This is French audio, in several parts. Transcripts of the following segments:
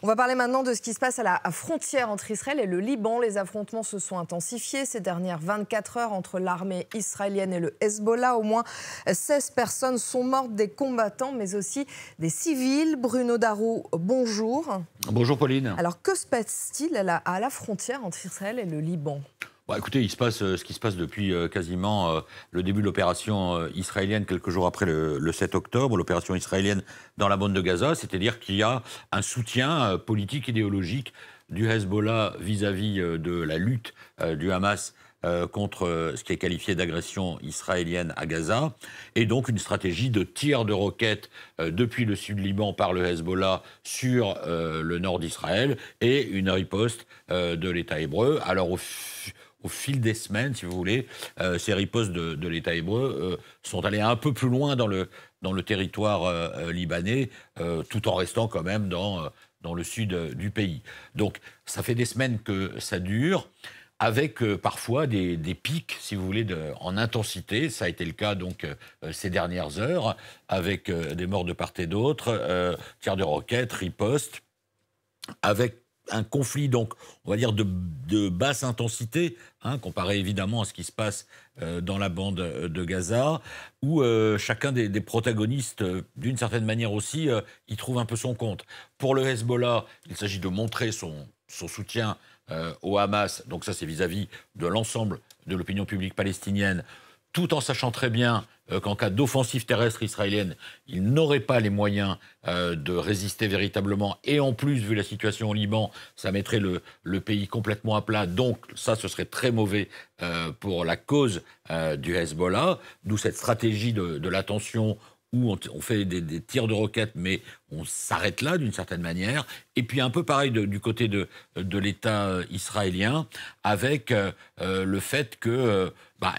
On va parler maintenant de ce qui se passe à la frontière entre Israël et le Liban. Les affrontements se sont intensifiés ces dernières 24 heures entre l'armée israélienne et le Hezbollah. Au moins 16 personnes sont mortes, des combattants, mais aussi des civils. Bruno Darou, bonjour. Bonjour Pauline. Alors que se passe-t-il à la frontière entre Israël et le Liban ? Écoutez, il se passe ce qui se passe depuis quasiment le début de l'opération israélienne, quelques jours après le 7 octobre, l'opération israélienne dans la bande de Gaza, c'est-à-dire qu'il y a un soutien politique, idéologique du Hezbollah vis-à-vis de la lutte du Hamas contre ce qui est qualifié d'agression israélienne à Gaza, et donc une stratégie de tir de roquettes depuis le sud Liban par le Hezbollah sur le nord d'Israël, et une riposte de l'État hébreu. Alors au fil des semaines, si vous voulez, ces ripostes de l'État hébreu sont allées un peu plus loin dans le territoire libanais, tout en restant quand même dans le sud du pays. Donc ça fait des semaines que ça dure, avec parfois des pics, si vous voulez, en intensité. Ça a été le cas donc ces dernières heures, avec des morts de part et d'autre, tirs de roquettes, ripostes, avec un conflit, donc, on va dire, de basse intensité, comparé évidemment à ce qui se passe dans la bande de Gaza, où chacun des protagonistes, d'une certaine manière aussi, y trouve un peu son compte. Pour le Hezbollah, il s'agit de montrer son soutien au Hamas, donc ça c'est vis-à-vis de l'ensemble de l'opinion publique palestinienne, tout en sachant très bien qu'en cas d'offensive terrestre israélienne, il n'aurait pas les moyens de résister véritablement. Et en plus, vu la situation au Liban, ça mettrait le pays complètement à plat. Donc ça, ce serait très mauvais pour la cause du Hezbollah. D'où cette stratégie de la tension, où on fait des tirs de roquettes, mais on s'arrête là d'une certaine manière. Et puis un peu pareil du côté de l'État israélien, avec le fait que,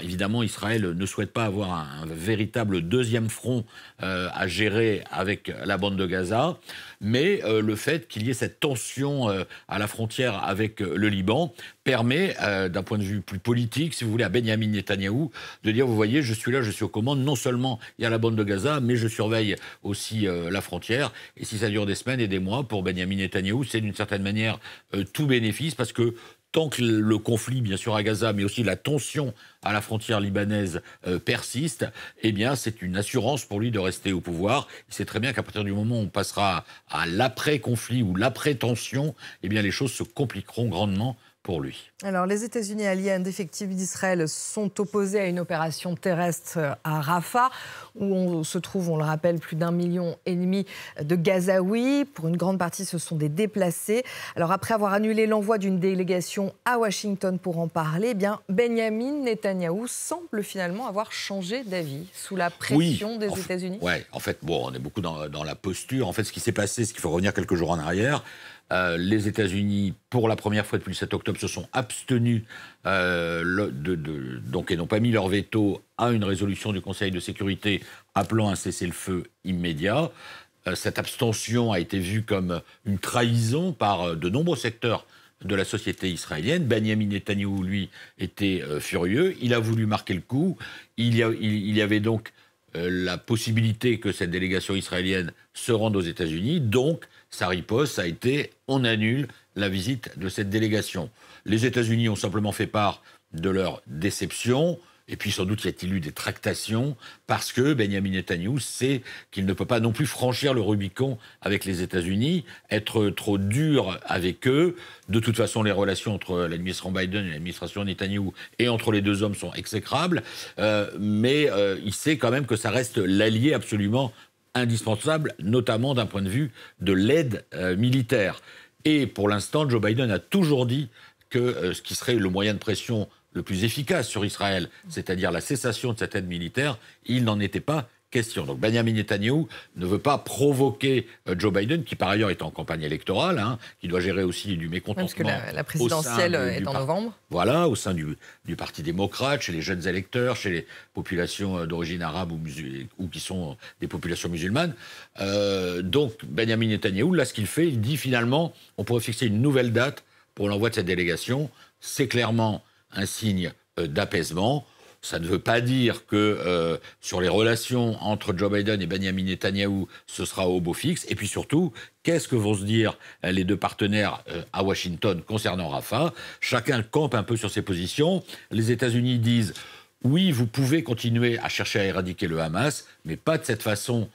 évidemment, Israël ne souhaite pas avoir un véritable deuxième front à gérer avec la bande de Gaza, mais le fait qu'il y ait cette tension à la frontière avec le Liban permet, d'un point de vue plus politique, si vous voulez, à Benyamin Netanyahou de dire, vous voyez, je suis là, je suis aux commandes, non seulement il y a la bande de Gaza, mais je surveille aussi la frontière. Et si ça dure des semaines et des mois, pour Benyamin Netanyahou, c'est d'une certaine manière tout bénéfice, parce que tant que le conflit, bien sûr, à Gaza, mais aussi la tension à la frontière libanaise persiste, eh bien, c'est une assurance pour lui de rester au pouvoir. Il sait très bien qu'à partir du moment où on passera à l'après-conflit ou l'après-tension, eh bien, les choses se compliqueront grandement pour lui. Alors, les États-Unis alliés d'effectifs d'Israël sont opposés à une opération terrestre à Rafah, où on se trouve, on le rappelle, plus d'1,5 million de Gazaouis. Pour une grande partie, ce sont des déplacés. Alors, après avoir annulé l'envoi d'une délégation à Washington pour en parler, eh bien, Benyamin Netanyahou semble finalement avoir changé d'avis sous la pression des États-Unis. Oui, en fait, on est beaucoup dans la posture. En fait, ce qui s'est passé, c'est qu'il faut revenir quelques jours en arrière. Les États-Unis, pour la première fois depuis le 7 octobre, se sont abstenus donc, et n'ont pas mis leur veto à une résolution du Conseil de sécurité appelant un cessez-le-feu immédiat. Cette abstention a été vue comme une trahison par de nombreux secteurs de la société israélienne. Benyamin Netanyahou, lui, était furieux. Il a voulu marquer le coup. Il y avait donc la possibilité que cette délégation israélienne se rende aux États-Unis. Donc, sa riposte a été « on annule la visite de cette délégation ». Les États-Unis ont simplement fait part de leur déception. Et puis, sans doute, y a-t-il eu des tractations, parce que Benyamin Netanyahou sait qu'il ne peut pas non plus franchir le Rubicon avec les États-Unis, être trop dur avec eux. De toute façon, les relations entre l'administration Biden et l'administration Netanyahou et entre les deux hommes sont exécrables. Mais il sait quand même que ça reste l'allié absolument indispensable, notamment d'un point de vue de l'aide militaire. Et pour l'instant, Joe Biden a toujours dit que ce qui serait le moyen de pression le plus efficace sur Israël, c'est-à-dire la cessation de cette aide militaire, il n'en était pas question. Donc Benyamin Netanyahou ne veut pas provoquer Joe Biden, qui par ailleurs est en campagne électorale, qui doit gérer aussi du mécontentement. Parce que la présidentielle est en novembre. Voilà, au sein du Parti démocrate, chez les jeunes électeurs, chez les populations d'origine arabe ou qui sont des populations musulmanes. Donc Benyamin Netanyahou, là ce qu'il fait, il dit finalement, on pourrait fixer une nouvelle date pour l'envoi de cette délégation. C'est clairement un signe d'apaisement. ça ne veut pas dire que sur les relations entre Joe Biden et Benjamin Netanyahou, ce sera au beau fixe. Et puis surtout, qu'est-ce que vont se dire les deux partenaires à Washington concernant Rafah? Chacun campe un peu sur ses positions. Les États-Unis disent... Oui, vous pouvez continuer à chercher à éradiquer le Hamas, mais pas de cette façon,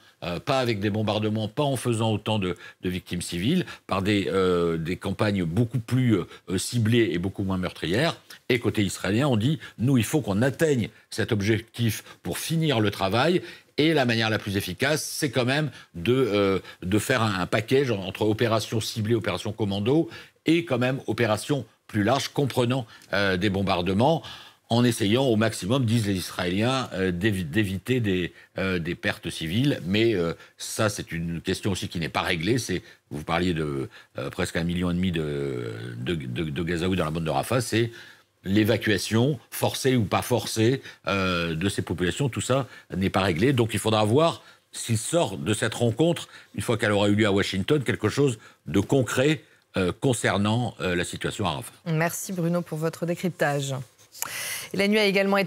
pas avec des bombardements, pas en faisant autant de victimes civiles, par des campagnes beaucoup plus ciblées et beaucoup moins meurtrières. Et côté israélien, on dit, nous, il faut qu'on atteigne cet objectif pour finir le travail. Et la manière la plus efficace, c'est quand même de faire un package entre opérations ciblées, opérations commando, et quand même opérations plus larges, comprenant des bombardements, en essayant au maximum, disent les Israéliens, d'éviter des pertes civiles. Mais ça, c'est une question aussi qui n'est pas réglée. Vous parliez de presque 1,5 million de Gazaouis dans la bande de Rafah. C'est l'évacuation, forcée ou pas forcée, de ces populations. Tout ça n'est pas réglé. Donc il faudra voir s'il sort de cette rencontre, une fois qu'elle aura eu lieu à Washington, quelque chose de concret concernant la situation à Rafah. Merci Bruno pour votre décryptage. Et la nuit a également été